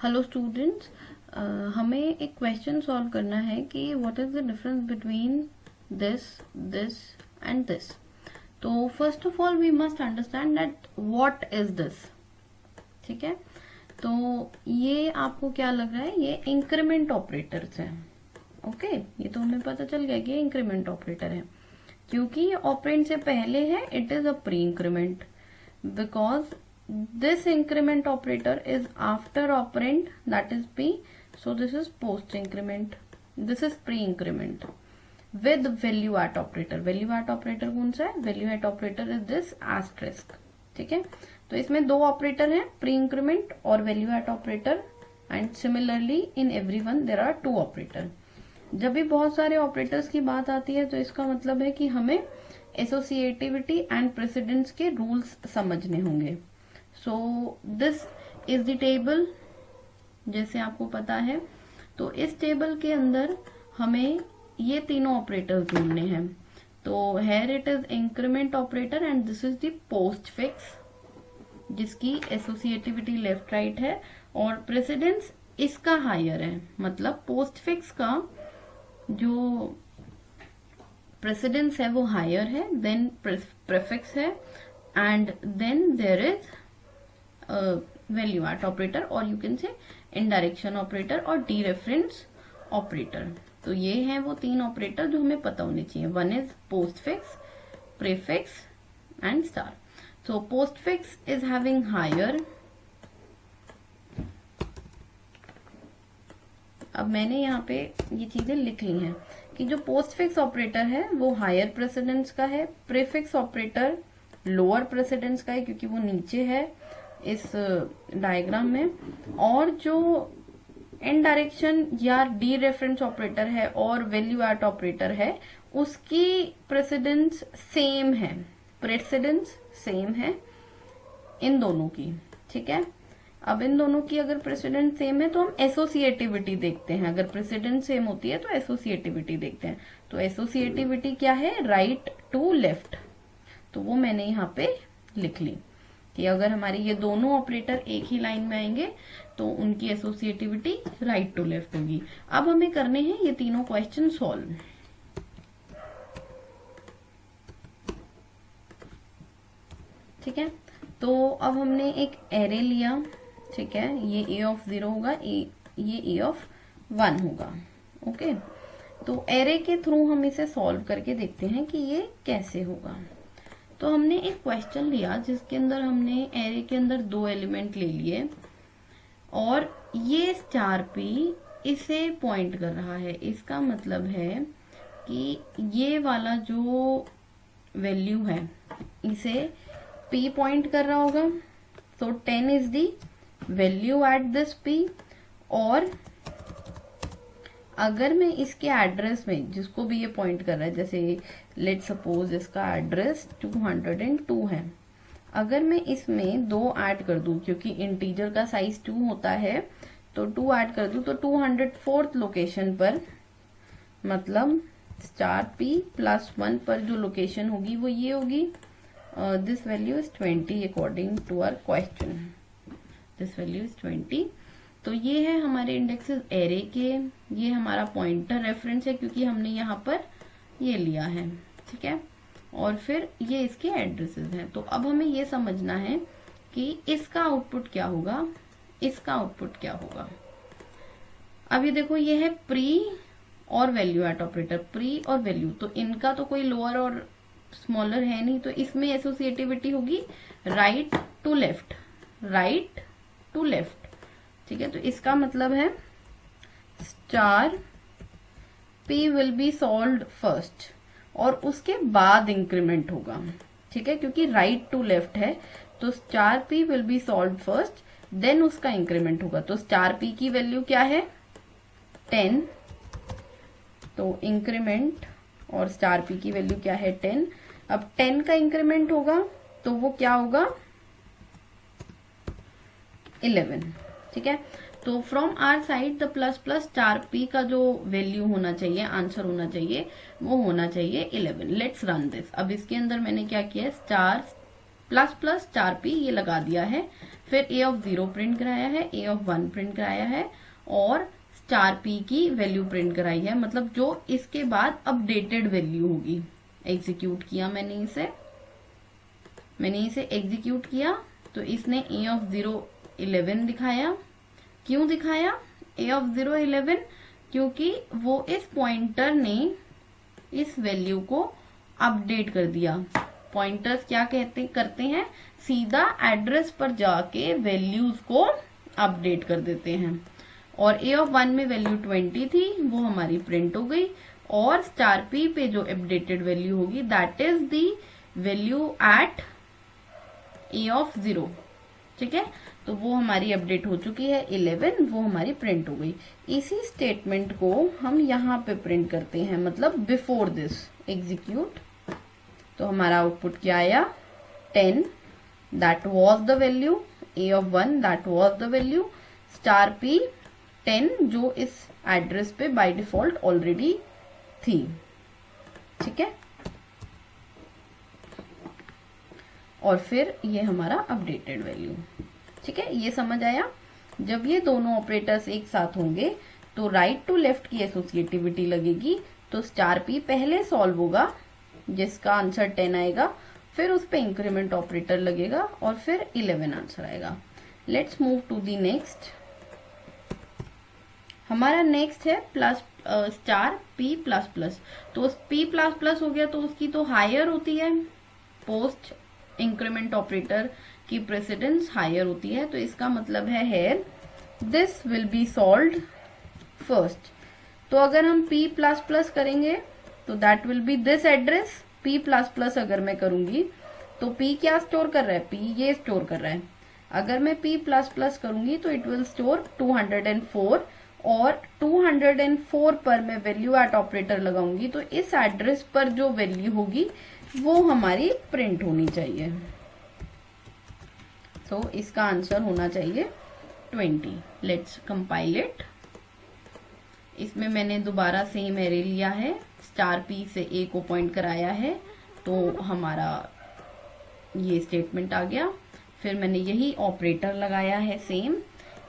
Hello students, हमें एक question solve करना है कि what is the difference between this this and this. तो first of all we must understand that what is this. ठीक है, तो ये आपको क्या लग रहा है, ये इंक्रीमेंट ऑपरेटर्स है। ओके, ये तो हमें पता चल गया कि इंक्रीमेंट ऑपरेटर है क्योंकि ये ऑपरेंड से पहले है। It is a pre increment because this increment operator is after operand, that is p, so this is post increment, this is pre increment with value at operator। value at operator कौन सा है? value at operator is this asterisk। ठीक है, तो इसमें दो operator हैं, pre increment और value at operator, and similarly in everyone there are two operator. जब भी बहुत सारे ऑपरेटर्स की बात आती है तो इसका मतलब है कि हमें एसोसिएटिविटी एंड प्रेसिडेंस के रूल्स समझने होंगे। So this is the table, जैसे आपको पता है। तो इस टेबल के अंदर हमें ये तीनों ऑपरेटर्स ढूंढने हैं। तो here it is increment operator and this is the post fix, जिसकी एसोसिएटिविटी लेफ्ट राइट है और प्रेसिडेंस इसका हायर है। मतलब पोस्ट फिक्स का जो प्रेसिडेंस है वो हायर है, देन प्रीफिक्स है, and then there is value at operator, और you can say indirection operator और डी रेफरेंस ऑपरेटर। तो ये हैं वो तीन ऑपरेटर जो हमें पता होने चाहिए। One is post fix, prefix and star. So post fix is having higher. अब मैंने यहाँ पे ये चीजें लिख ली हैं कि जो पोस्ट फिक्स ऑपरेटर है वो हायर प्रेसिडेंस का है, प्रीफिक्स ऑपरेटर लोअर प्रेसिडेंस का है क्योंकि वो नीचे है इस डायग्राम में, और जो इन डायरेक्शन या डी रेफरेंस ऑपरेटर है और वैल्यू एट ऑपरेटर है उसकी प्रेसिडेंस सेम है, प्रेसिडेंस सेम है इन दोनों की। ठीक है, अब इन दोनों की अगर प्रेसिडेंस सेम है तो हम एसोसिएटिविटी देखते हैं। अगर प्रेसिडेंस सेम होती है तो एसोसिएटिविटी देखते हैं। तो एसोसिएटिविटी क्या है? Right to left. तो वो मैंने यहाँ पे लिख ली कि अगर हमारे ये दोनों ऑपरेटर एक ही लाइन में आएंगे तो उनकी एसोसिएटिविटी राइट टू लेफ्ट होगी। अब हमें करने हैं ये तीनों क्वेश्चन सॉल्व। ठीक है, तो अब हमने एक एरे लिया। ठीक है, ये ए ऑफ 0 होगा, ये ए ऑफ 1 होगा। ओके, तो एरे के थ्रू हम इसे सॉल्व करके देखते हैं कि ये कैसे होगा। तो हमने एक क्वेश्चन लिया जिसके अंदर हमने एरे के अंदर दो एलिमेंट ले लिए और ये स्टार पी इसे पॉइंट कर रहा है। इसका मतलब है कि ये वाला जो वैल्यू है इसे पी पॉइंट कर रहा होगा। तो 10 is the value at this P, और अगर मैं इसके एड्रेस में जिसको भी ये पॉइंट कर रहा है, जैसे लेट सपोज इसका एड्रेस 202 है, अगर मैं इसमें 2 ऐड कर दूं क्योंकि इंटीजर का साइज 2 होता है, तो 2 ऐड कर दूं तो 204th लोकेशन पर, मतलब स्टार पी प्लस 1 पर जो लोकेशन होगी वो ये होगी। This value is 20 according to our question, this value is 20। तो ये है हमारे इंडेक्सेस एरे के, ये हमारा पॉइंटर रेफरेंस है क्योंकि हमने यहाँ पर ये लिया है। ठीक है, और फिर ये इसके एड्रेसेस हैं। तो अब हमें ये समझना है कि इसका आउटपुट क्या होगा, इसका आउटपुट क्या होगा। अब ये देखो, ये है प्री और वैल्यू एट ऑपरेटर, प्री और वैल्यू, तो इनका तो कोई लोअर और स्मॉलर है नहीं, तो इसमें एसोसिएटिविटी होगी right to left, right to left. ठीक है, तो इसका मतलब है star p will be solved first और उसके बाद इंक्रीमेंट होगा। ठीक है, क्योंकि राइट टू लेफ्ट है तो star p will be solved first, then उसका इंक्रीमेंट होगा। तो स्टार पी की वैल्यू क्या है? 10, तो इंक्रीमेंट और स्टार पी की वैल्यू क्या है? 10। अब 10 का इंक्रीमेंट होगा तो वो क्या होगा? 11। ठीक है, तो from R side the plus plus star p का जो वैल्यू होना चाहिए, आंसर होना चाहिए, वो होना चाहिए 11। Let's run this. अब इसके अंदर मैंने क्या किया है, star plus plus star P ये लगा दिया है, फिर ए ऑफ 0 प्रिंट कराया है, ए ऑफ 1 प्रिंट कराया है और स्टार पी की वैल्यू प्रिंट कराई है, मतलब जो इसके बाद अपडेटेड वैल्यू होगी। एग्जीक्यूट किया मैंने इसे एग्जीक्यूट किया तो इसने ए ऑफ 0 11 दिखाया। क्यों दिखाया ए ऑफ 0 11? क्योंकि वो इस पॉइंटर ने इस वैल्यू को अपडेट कर दिया। पॉइंटर्स क्या करते हैं, सीधा एड्रेस पर जाके वैल्यूज को अपडेट कर देते हैं। और ए ऑफ 1 में वैल्यू 20 थी, वो हमारी प्रिंट हो गई और स्टार पी पे जो अपडेटेड वैल्यू होगी that is the value at a of 0। ठीक है, तो वो हमारी अपडेट हो चुकी है 11, वो हमारी प्रिंट हो गई। इसी स्टेटमेंट को हम यहाँ पे प्रिंट करते हैं, मतलब बिफोर दिस एग्जीक्यूट। तो हमारा आउटपुट क्या आया, 10 that was the value, A of 1 that was the value, star P 10 जो इस एड्रेस पे बाय डिफॉल्ट ऑलरेडी थी। ठीक है, और फिर ये हमारा अपडेटेड वैल्यू। ठीक है, ये समझ आया। जब ये दोनों ऑपरेटर्स एक साथ होंगे तो राइट टू लेफ्ट की एसोसिएटिविटी लगेगी। तो स्टार पी पहले सॉल्व होगा जिसका आंसर 10 आएगा, फिर उस पे इंक्रीमेंट ऑपरेटर लगेगा और फिर 11 आंसर आएगा। Let's move to the next. हमारा नेक्स्ट है plus star p plus plus. तो पी प्लस प्लस हो गया तो उसकी तो हायर होती है, पोस्ट इंक्रीमेंट ऑपरेटर की प्रेसिडेंस हायर होती है। तो इसका मतलब है here this will be solved first. तो अगर हम p प्लस प्लस करेंगे तो that will be this address. p plus plus अगर मैं करूंगी तो p क्या स्टोर कर रहा है, p ये स्टोर कर रहा है। अगर मैं p प्लस प्लस करूंगी तो इट विल स्टोर 204 और 204 पर मैं वैल्यू एट ऑपरेटर लगाऊंगी तो इस एड्रेस पर जो वैल्यू होगी वो हमारी प्रिंट होनी चाहिए। तो इसका आंसर होना चाहिए 20। Let's compile it. इसमें मैंने दोबारा सेम एरे लिया है, स्टार पी से ए को पॉइंट कराया है तो हमारा ये स्टेटमेंट आ गया। फिर मैंने यही ऑपरेटर लगाया है सेम,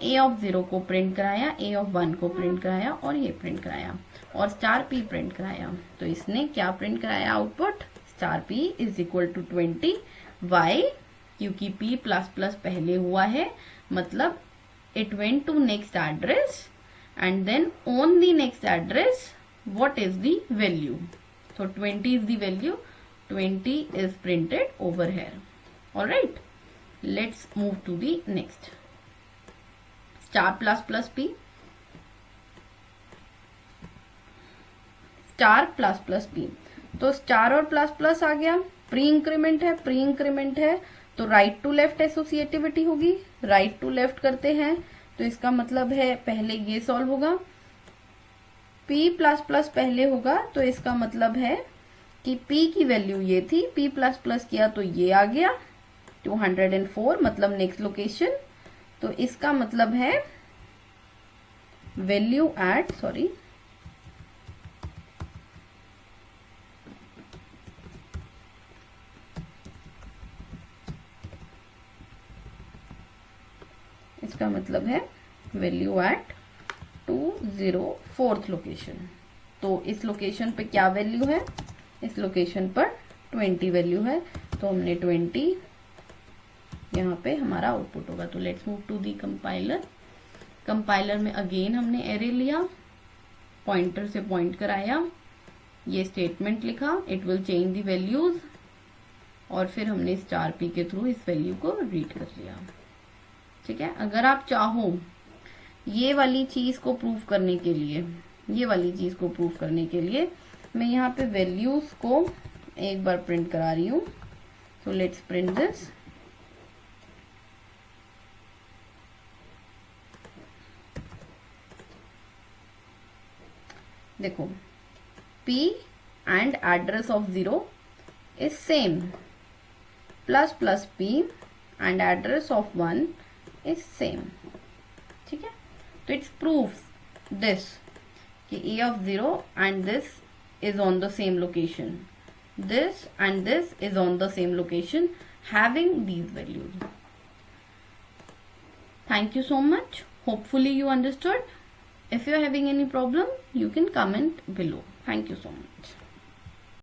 ए ऑफ 0 को प्रिंट कराया, ए ऑफ 1 को प्रिंट कराया और ये प्रिंट कराया और स्टार पी प्रिंट कराया। तो इसने क्या प्रिंट कराया output, star p is equal to 20। Why, क्योंकि p प्लस प्लस पहले हुआ है, मतलब it went to next address and then on the next address what is the value. तो 20 is the value, 20 is printed over here. Alright, let's move to the next. Star plus plus p, star plus plus p. तो star और plus plus आ गया, pre increment है तो right to left associativity होगी। Right to left करते हैं तो इसका मतलब है पहले ये सॉल्व होगा, p प्लस प्लस पहले होगा तो इसका मतलब है कि p की वैल्यू ये थी, p प्लस प्लस किया तो ये आ गया 204, मतलब नेक्स्ट लोकेशन। तो इसका मतलब है वैल्यू एट, सॉरी इसका मतलब है वैल्यू एट 204th लोकेशन। तो इस लोकेशन पे क्या वैल्यू है, इस लोकेशन पर 20 वैल्यू है तो हमने 20 यहाँ पे हमारा आउटपुट होगा। तो let's move to the compiler. Compiler में अगेन हमने एरे लिया, पॉइंटर से पॉइंट कराया, ये स्टेटमेंट लिखा, it will change the values और फिर हमने स्टार पी के थ्रू इस वैल्यू को रीड कर लिया। ठीक है, अगर आप चाहो ये वाली चीज को प्रूव करने के लिए, ये वाली चीज को प्रूव करने के लिए मैं यहाँ पे वैल्यूज को एक बार प्रिंट करा रही हूँ। So let's print this. देखो p and address of 0 is same, plus plus p and address of 1 is same। ठीक है, तो इट्स प्रूफ दिस कि a of 0 and this is on the same location, this and this is on the same location having these values। Thank you so much. Hopefully you understood. If you are having any problem, you can comment below. Thank you so much.